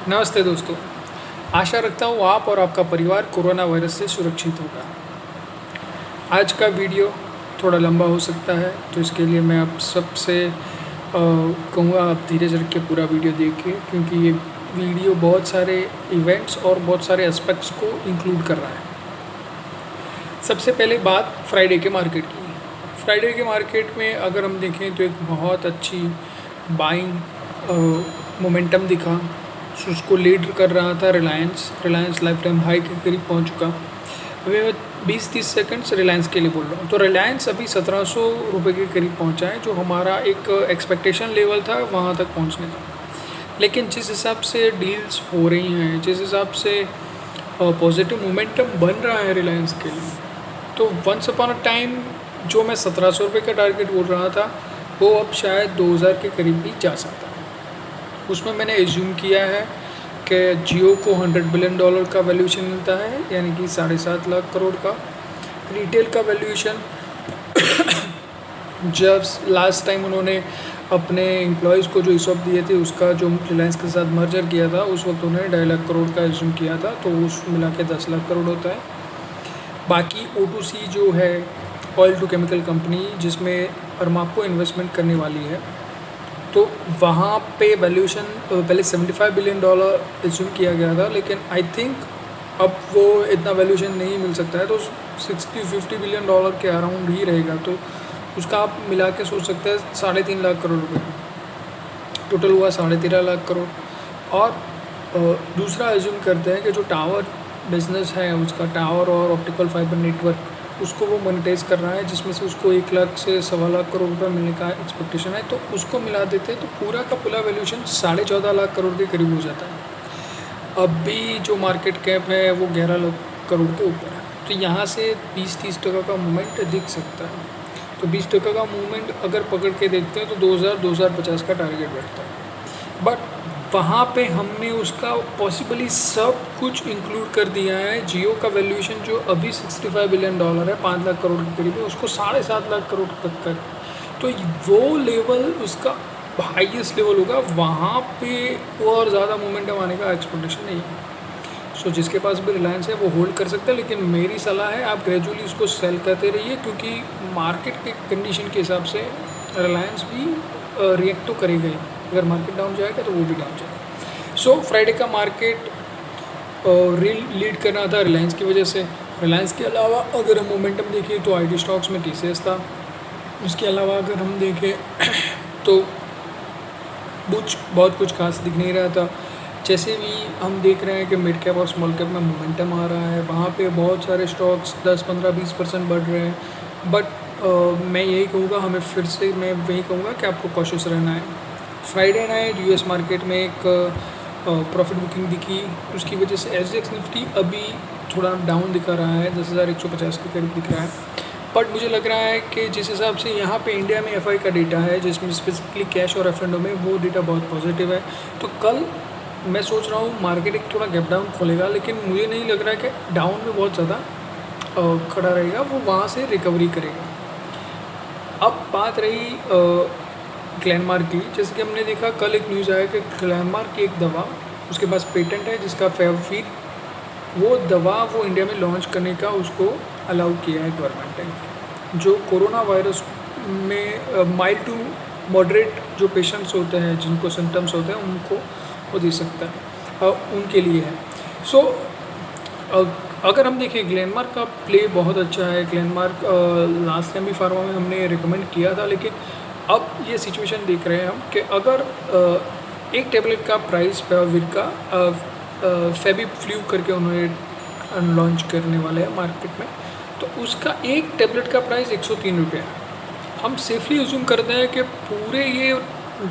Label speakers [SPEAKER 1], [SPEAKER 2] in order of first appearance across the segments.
[SPEAKER 1] नमस्ते दोस्तों। आशा रखता हूँ आप और आपका परिवार कोरोना वायरस से सुरक्षित होगा। आज का वीडियो थोड़ा लंबा हो सकता है, तो इसके लिए मैं आप सबसे कहूँगा आप धीरज रख के पूरा वीडियो देखिए, क्योंकि ये वीडियो बहुत सारे इवेंट्स और बहुत सारे एस्पेक्ट्स को इंक्लूड कर रहा है। सबसे पहले बात फ्राइडे के मार्केट की। फ्राइडे के मार्केट में अगर हम देखें तो एक बहुत अच्छी बाइंग मोमेंटम दिखा। उसको लीड कर रहा था रिलायंस लाइफ टाइम हाई के करीब पहुंच चुका। अभी मैं 20-30 सेकंड्स रिलायंस के लिए बोल रहा हूँ। तो रिलायंस अभी 1700 रुपये के करीब पहुंचा है, जो हमारा एक एक्सपेक्टेशन लेवल था वहाँ तक पहुँचने का। लेकिन जिस हिसाब से डील्स हो रही हैं, जिस हिसाब से पॉजिटिव मोमेंटम बन रहा है रिलायंस के लिए, तो वंस अपॉन अ टाइम जो मैं 1700 रुपये का टारगेट बोल रहा था, वो अब शायद 2000 के करीब भी जा सकता है। उसमें मैंने एज्यूम किया है कि जियो को $100 बिलियन का वैल्यूएशन मिलता है, यानी कि 7.5 लाख करोड़ का। रिटेल का वैल्यूएशन जब लास्ट टाइम उन्होंने अपने एम्प्लॉयज़ को जो ईसॉप दिए थे, उसका जो रिलायंस के साथ मर्जर किया था, उस वक्त उन्होंने 2.5 लाख करोड़ का एज्यूम किया था, तो उस मिला के 10 लाख करोड़ होता है। बाकी O2C जो है ऑयल टू केमिकल कंपनी, जिसमें अरमाको इन्वेस्टमेंट करने वाली है, तो वहाँ पे वैल्यूएशन पहले $75 बिलियन एज्यूम किया गया था, लेकिन आई थिंक अब वो इतना वैल्यूएशन नहीं मिल सकता है, तो 60-50 बिलियन डॉलर के अराउंड ही रहेगा। तो उसका आप मिला के सोच सकते हैं 3.5 लाख करोड़ रुपये टोटल हुआ, 13.5 लाख करोड़। और दूसरा एज्यूम करते हैं कि जो टावर बिजनेस है, उसका टावर और ऑप्टिकल फाइबर नेटवर्क, उसको वो मोनेटाइज कर रहा है, जिसमें से उसको 1 लाख से 1.25 लाख करोड़ रुपये मिलने का एक्सपेक्टेशन है। तो उसको मिला देते हैं तो पूरा का पूरा वैल्यूएशन 14.5 लाख करोड़ के करीब हो जाता है। अभी जो मार्केट कैप है वो 11 लाख करोड़ के ऊपर है। तो यहाँ से 20-30% का मूवमेंट दिख सकता है। तो 20% का मूवमेंट अगर पकड़ के देखते हैं तो 2050 का टारगेट बैठता है। बट वहाँ पे हमने उसका पॉसिबली सब कुछ इंक्लूड कर दिया है। जियो का वैल्यूएशन जो अभी $65 बिलियन है, 5 लाख करोड़ के करीब है, उसको 7.5 लाख करोड़ तक कर, तो वो लेवल उसका हाईएस्ट लेवल होगा। वहाँ पे और ज़्यादा मोमेंटम आने का एक्सपेक्टेशन नहीं है। सो जिसके पास भी रिलायंस है वो होल्ड कर सकता है, लेकिन मेरी सलाह है आप ग्रेजुअली उसको सेल करते रहिए, क्योंकि मार्केट के कंडीशन के हिसाब से रिलायंस भी रिएक्ट तो करेगा ही। अगर मार्केट डाउन जाएगा तो वो भी डाउन जाएगा। सो फ्राइडे का मार्केट लीड कर रहा था रिलायंस की वजह से। रिलायंस के अलावा अगर हम मोमेंटम देखें तो आईटी स्टॉक्स में TCS था। उसके अलावा अगर हम देखें तो बहुत कुछ खास दिख नहीं रहा था। जैसे भी हम देख रहे हैं कि मिड कैप और स्मॉल कैप में मोमेंटम आ रहा है, वहाँ पे बहुत सारे स्टॉक्स 10-15-20% बढ़ रहे हैं। बट मैं यही कहूँगा, मैं वही कहूँगा कि आपको कॉशियस रहना है। फ्राइडे नाइट US मार्केट में एक प्रॉफिट बुकिंग दिखी, उसकी वजह से SGX निफ्टी अभी थोड़ा डाउन दिखा रहा है, 10,150 के करीब दिख रहा है। बट मुझे लग रहा है कि जिस हिसाब से यहाँ पे इंडिया में FI का डेटा है, जिसमें स्पेसिफिकली कैश और F&O में, वो डेटा बहुत पॉजिटिव है। तो कल मैं सोच रहा हूँ मार्केट एक थोड़ा गैप डाउन खोलेगा, लेकिन मुझे नहीं लग रहा है कि डाउन में बहुत ज़्यादा खड़ा रहेगा, वो वहाँ से रिकवरी करेगा। अब बात रही ग्लेनमार्क की। जैसे कि हमने देखा कल एक न्यूज़ आया कि ग्लेनमार्क की एक दवा, उसके पास पेटेंट है जिसका फेविपिराविर, वो दवा वो इंडिया में लॉन्च करने का उसको अलाउ किया है गवर्नमेंट ने। जो कोरोना वायरस में माइल्ड टू मॉडरेट जो पेशेंट्स होते हैं, जिनको सिम्टम्स होते हैं, उनको वो दे सकता है, उनके लिए है। सो अगर हम देखें ग्लेनमार्क का प्ले बहुत अच्छा है। ग्लेनमार्क लास्ट टाइम भी फार्मा में हमने रिकमेंड किया था, लेकिन अब ये सिचुएशन देख रहे हैं हम कि अगर एक टेबलेट का प्राइस फेविपिराविर का फेविफ्लू करके उन्होंने लॉन्च करने वाले हैं मार्केट में, तो उसका एक टेबलेट का प्राइस 103 रुपये है। हम सेफली अज्यूम करते हैं कि पूरे ये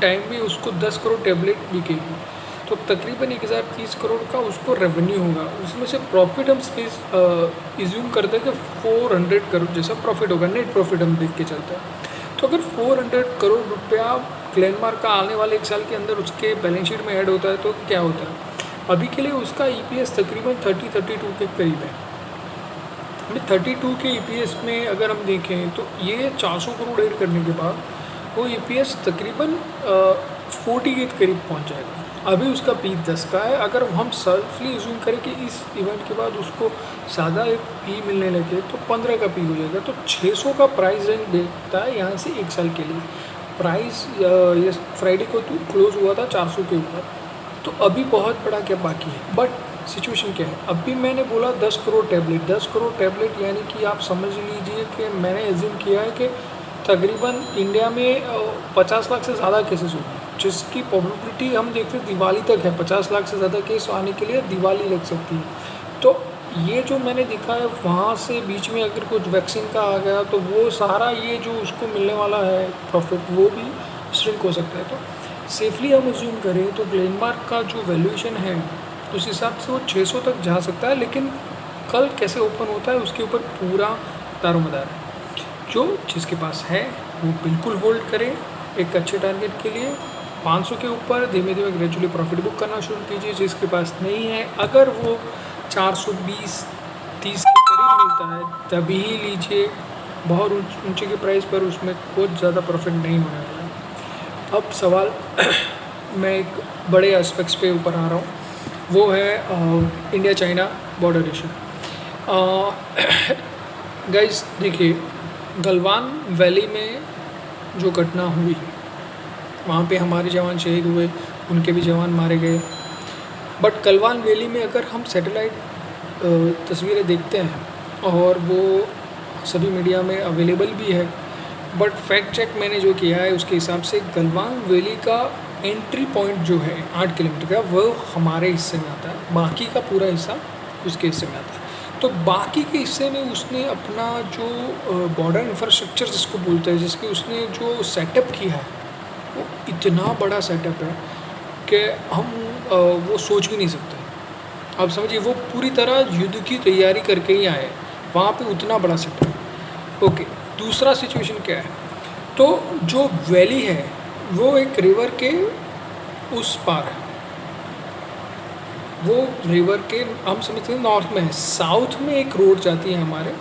[SPEAKER 1] टाइम में उसको 10 करोड़ टेबलेट बिकेगी, तो तकरीबन 1030 करोड़ का उसको रेवेन्यू होगा। उसमें से प्रॉफिट हम अज्यूम करते हैं कि 400 करोड़ जैसा प्रॉफिट होगा, नेट प्रॉफिट हम देख के चलते हैं। तो अगर 400 करोड़ रुपया ग्लेनमार्क का आने वाले 1 साल के अंदर उसके बैलेंस शीट में ऐड होता है, तो क्या होता है? अभी के लिए उसका EPS तकरीबन 30-32 के करीब है। 32 के EPS में अगर हम देखें तो ये 400 करोड़ ऐड करने के बाद वो EPS तकरीबन 40 के करीब पहुंच जाएगा। अभी उसका पी 10 का है। अगर हम सेफली अज्यूम करें कि इस इवेंट के बाद उसको सादा एक पी मिलने लगे तो 15 का पी हो जाएगा। तो 600 का प्राइस रेंज देखता है यहाँ से 1 साल के लिए। प्राइस ये फ्राइडे को तो क्लोज हुआ था 400 के ऊपर। तो अभी बहुत बड़ा गैप बाकी है। बट सिचुएशन क्या है, अभी मैंने बोला 10 करोड़ टैबलेट, 10 करोड़ टैबलेट यानी कि आप समझ लीजिए कि मैंने एज्यूम किया है कि तकरीबन इंडिया में 50 लाख से ज़्यादा केसेस होंगे, जिसकी प्रोबेबिलिटी हम देखते हैं दिवाली तक है। 50 लाख से ज़्यादा केस आने के लिए दिवाली लग सकती है। तो ये जो मैंने देखा है वहाँ से बीच में अगर कुछ वैक्सीन का आ गया तो वो सारा ये जो उसको मिलने वाला है प्रॉफिट वो भी श्रिंक हो सकता है। तो सेफली हम अज्यूम करें तो ग्लेनमार्क का जो वैल्यूएशन है उस हिसाब से वो 600 तक जा सकता है। लेकिन कल कैसे ओपन होता है उसके ऊपर पूरा दारोमदार है। जो जिसके पास है वो बिल्कुल होल्ड करे एक अच्छे टारगेट के लिए। 500 के ऊपर धीमे धीमे ग्रेजुअली प्रॉफिट बुक करना शुरू कीजिए। जिसके पास नहीं है, अगर वो 420-30 के करीब मिलता है तभी ही लीजिए। बहुत ऊंचे के प्राइस पर उसमें कुछ ज़्यादा प्रॉफिट नहीं होने वाला है। अब सवाल मैं एक बड़े एस्पेक्ट्स पे ऊपर आ रहा हूँ, वो है India China border issue. Guys देखिए, गलवान वैली में जो घटना हुई वहाँ पे हमारे जवान शहीद हुए, उनके भी जवान मारे गए। बट गलवान वैली में अगर हम सैटेलाइट तस्वीरें देखते हैं और वो सभी मीडिया में अवेलेबल भी है, बट फैक्ट चेक मैंने जो किया है उसके हिसाब से गलवान वैली का एंट्री पॉइंट जो है 8 किलोमीटर का वो हमारे हिस्से में आता है, बाकी का पूरा हिस्सा उसके हिस्से में आता है। तो बाकी के हिस्से में उसने अपना जो बॉर्डर इंफ्रास्ट्रक्चर जिसको बोलते हैं, जिसके उसने जो सेटअप किया है वो इतना बड़ा सेटअप है कि हम वो सोच भी नहीं सकते। आप समझिए वो पूरी तरह युद्ध की तैयारी करके ही आए वहाँ पे, उतना बड़ा सेटअप। ओके, दूसरा सिचुएशन क्या है, तो जो वैली है वो एक रिवर के उस पार है। वो रिवर के हम समझते हैं नॉर्थ में है, साउथ में एक रोड जाती है हमारे,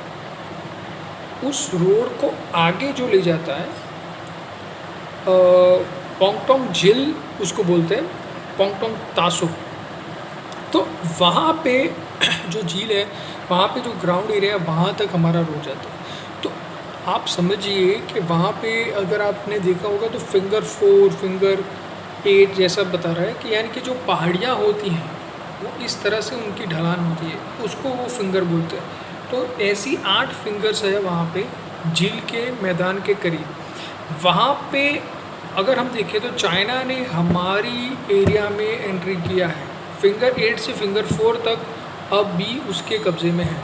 [SPEAKER 1] उस रोड को आगे जो ले जाता है पोंगटोंग झील उसको बोलते हैं, पोंगटोंग तासो। तो वहाँ पे जो झील है वहाँ पे जो ग्राउंड एरिया है वहाँ तक हमारा रोड जाता है। तो आप समझिए कि वहाँ पे अगर आपने देखा होगा तो फिंगर 4 फिंगर 8 जैसा बता रहा है कि यानी कि जो पहाड़ियाँ होती हैं वो इस तरह से उनकी ढलान होती है, उसको वो फिंगर बोलते हैं। तो ऐसी 8 फिंगर्स है वहाँ पे झील के मैदान के करीब। वहाँ पे अगर हम देखें तो चाइना ने हमारी एरिया में एंट्री किया है। फिंगर 8 से फिंगर 4 तक अब भी उसके कब्ज़े में है,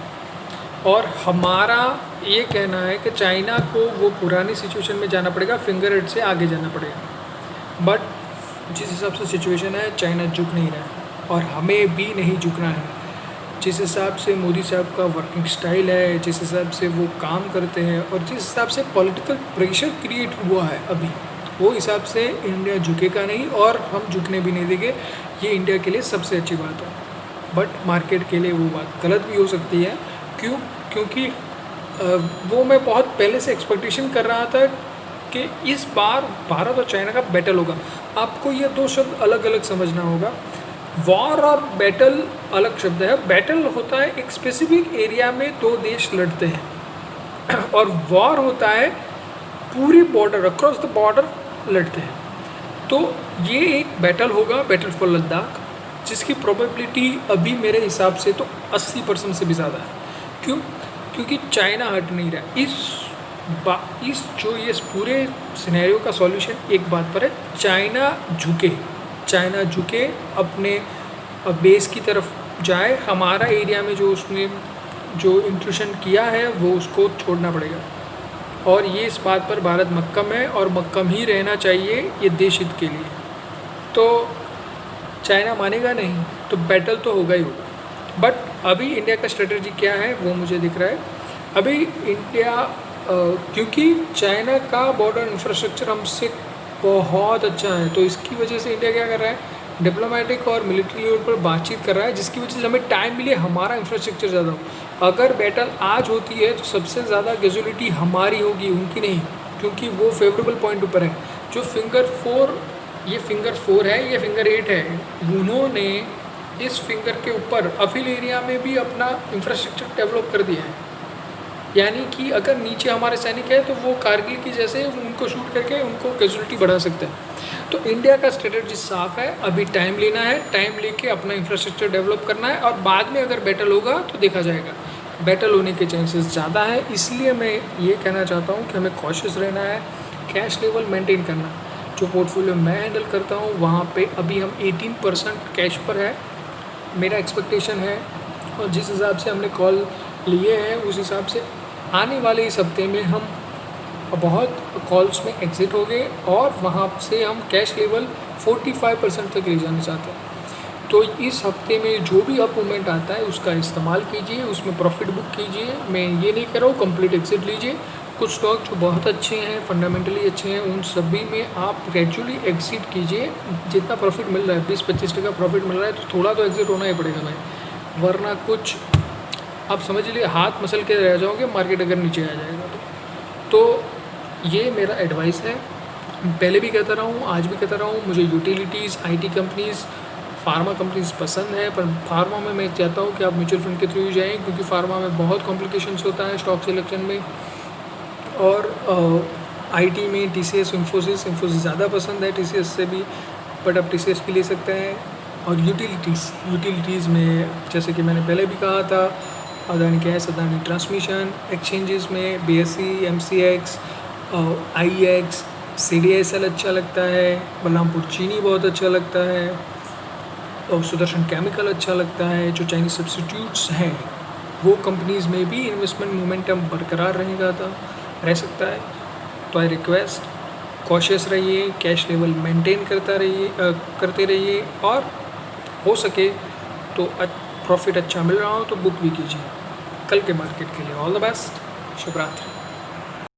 [SPEAKER 1] और हमारा ये कहना है कि चाइना को वो पुरानी सिचुएशन में जाना पड़ेगा, फिंगर 8 से आगे जाना पड़ेगा। बट जिस हिसाब से सिचुएशन है चाइना झुक नहीं रहा है और हमें भी नहीं झुकना है। जिस हिसाब से मोदी साहब का वर्किंग स्टाइल है, जिस हिसाब से वो काम करते हैं और जिस हिसाब से पॉलिटिकल प्रेशर क्रिएट हुआ है अभी, वो हिसाब से इंडिया झुकेगा नहीं और हम झुकने भी नहीं देंगे। ये इंडिया के लिए सबसे अच्छी बात है। बट मार्केट के लिए वो बात गलत भी हो सकती है। क्यों? क्योंकि वो मैं बहुत पहले से एक्सपेक्टेशन कर रहा था कि इस बार भारत और चाइना का बैटल होगा। आपको ये दो शब्द अलग अलग समझना होगा। वॉर और बैटल अलग शब्द है। बैटल होता है एक स्पेसिफिक एरिया में दो देश लड़ते हैं और वॉर होता है पूरी बॉर्डर, अक्रॉस द बॉर्डर लड़ते हैं। तो ये एक बैटल होगा, बैटल फॉर लद्दाख, जिसकी प्रोबेबिलिटी अभी मेरे हिसाब से तो 80% से भी ज़्यादा है। क्यों? क्योंकि चाइना हट नहीं रहा। इस जो ये पूरे सिनेरियो का सॉल्यूशन एक बात पर है, चाइना झुके अपने बेस की तरफ जाए। हमारा एरिया में जो उसने जो इंट्रूशन किया है वो उसको छोड़ना पड़ेगा, और ये इस बात पर भारत मक्कम है और मक्कम ही रहना चाहिए ये देश हित के लिए। तो चाइना मानेगा नहीं तो बैटल तो होगा ही होगा। बट अभी इंडिया का स्ट्रेटजी क्या है वो मुझे दिख रहा है। अभी इंडिया क्योंकि चाइना का बॉर्डर इंफ्रास्ट्रक्चर हमसे बहुत अच्छा है, तो इसकी वजह से इंडिया क्या कर रहा है, डिप्लोमेटिक और मिलिट्री लेवल पर बातचीत कर रहा है, जिसकी वजह से हमें टाइम मिले, हमारा इंफ्रास्ट्रक्चर ज़्यादा हो। अगर बैटल आज होती है तो सबसे ज़्यादा कैजुअलिटी हमारी होगी, उनकी नहीं, क्योंकि वो फेवरेबल पॉइंट ऊपर है। जो फिंगर 4 ये फिंगर 4 है, ये फिंगर 8 है। उन्होंने इस फिंगर के ऊपर अफिल एरिया में भी अपना इंफ्रास्ट्रक्चर डेवलप कर दिया है। यानी कि अगर नीचे हमारे सैनिक है तो वो कारगिल की जैसे उनको शूट करके उनको कैजुअलिटी बढ़ा सकते हैं। तो इंडिया का स्ट्रेटजी साफ है, अभी टाइम लेना है, टाइम लेके अपना इंफ्रास्ट्रक्चर डेवलप करना है और बाद में अगर बैटल होगा तो देखा जाएगा। बैटल होने के चांसेस ज़्यादा है, इसलिए मैं ये कहना चाहता हूँ कि हमें कॉशियस रहना है, कैश लेवल मेंटेन करना। जो पोर्टफोलियो मैं हैंडल करता हूँ वहाँ पे अभी हम 18% कैश पर है, मेरा एक्सपेक्टेशन है। और जिस हिसाब से हमने कॉल लिए हैं उस हिसाब से आने वाले इस हफ्ते में हम बहुत कॉल्स में एग्ज़िट हो गए और वहाँ से हम कैश लेवल 45% तक ले जाना चाहते हैं। तो इस हफ्ते में जो भी अप मूवमेंट आता है उसका इस्तेमाल कीजिए, उसमें प्रॉफिट बुक कीजिए। मैं ये नहीं कह रहा हूँ कंप्लीट एग्ज़िट लीजिए, कुछ स्टॉक जो बहुत अच्छे हैं, फंडामेंटली अच्छे हैं, उन सभी में आप ग्रेजुअली एग्ज़िट कीजिए। जितना प्रॉफिट मिल रहा है 20-25% प्रॉफिट मिल रहा है तो थोड़ा तो एग्ज़िट होना ही पड़ेगा भाई, वरना कुछ आप समझ लीजिए हाथ मसल के रह जाओगे मार्केट अगर नीचे आ जाएगा तो ये मेरा एडवाइस है। पहले भी कहता रहा हूँ, आज भी कहता रहा हूँ, मुझे utilities, IT companies, pharma companies पसंद है, पर फार्मा में मैं चाहता हूँ कि आप म्यूचुअल फंड के थ्रू ही जाएँ, क्योंकि फार्मा में बहुत कॉम्प्लिकेशंस होता है स्टॉक सिलेक्शन में। और आईटी में टीसीएस, इन्फोसिस ज़्यादा पसंद है टीसीएस से भी, बट आप टीसीएस भी ले सकते हैं। और यूटिलिटीज़ में जैसे कि मैंने पहले भी कहा था, Adani gas, Adani transmission, exchanges में बीएसई, एमसीएक्स, आईएक्स, सीडीएसएल अच्छा लगता है, बलरामपुर चीनी बहुत अच्छा लगता है, और सुदर्शन केमिकल अच्छा लगता है। जो चाइनीज सब्स्टिट्यूट्स हैं वो कंपनीज़ में भी इन्वेस्टमेंट मोमेंटम बरकरार रह सकता है। तो आई रिक्वेस्ट, कॉशियस रहिए, कैश लेवल मेंटेन करते रहिए, और हो सके तो प्रॉफिट अच्छा मिल रहा हो तो बुक भी कीजिए कल के मार्केट के लिए। ऑल द बेस्ट, शुभ रात्रि।